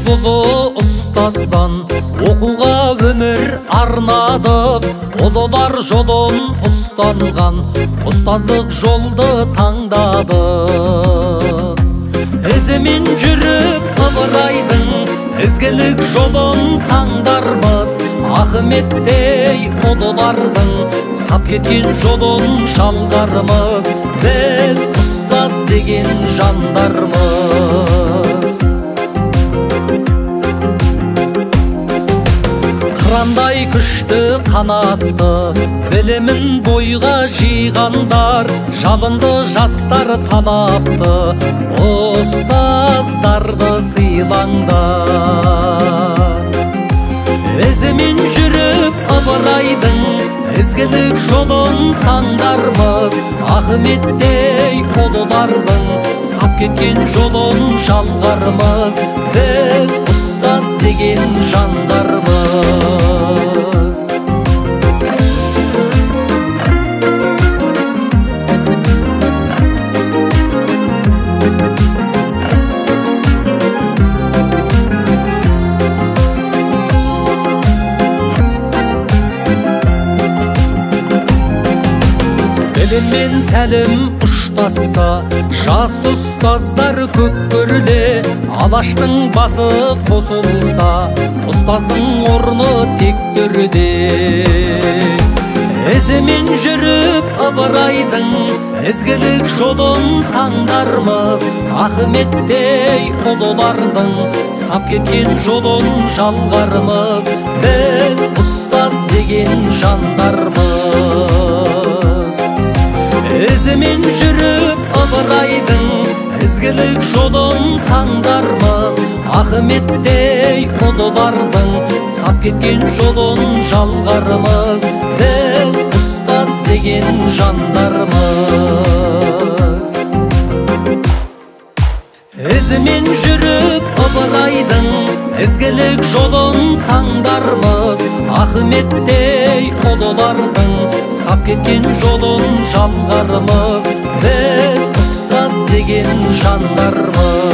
ұлы ұстаздан оқуға өмір арнадық, ұлылар жолын ұстанған ұстаздық жолды таңдадық. Ізімен жүріп Ыбырайдың ізгілік жолын таңдармыз, Ахметтей ұлылардың сап кеткен жолын жалғармыз. Біз ұстаз деген жандармыз. Қырандай күшті қанатты білімін бойға жиғандар, жалынды жастар талапты ұстаздарды сыйлаңдар. Ізімен жүріп Ыбырайдың ізгілік жолын таңдармыз, Ахметтей ұлылардың сап кеткен жолын жалғармыз. Біз ұстаз деген жандармыз. Білім мен тәлім ұштасса, жас ұстаздар көп көріле, Алаштың басы қосылса, ұстаздың орны тек төрде. Ізімен жүріп Ыбырайдың ізгілік жолын таңдармыз, Ахметтей ұлылардың сап кеткен жолын жалғармыз. Біз ұстаз деген жандармыз. Ізімен жүріп Ыбырайдың ізгілік жолын таңдармыз, Ахметтей ұлылардың сап кеткен жолын жалғармыз. Біз ұстаз деген жандармыз. Ізімен жүріп Ыбырайдың ізгілік жолын таңдармыз, Ахметтей ұлылардың сап кеткен жолын жалғармыз. Біз ұстаз деген жандармыз.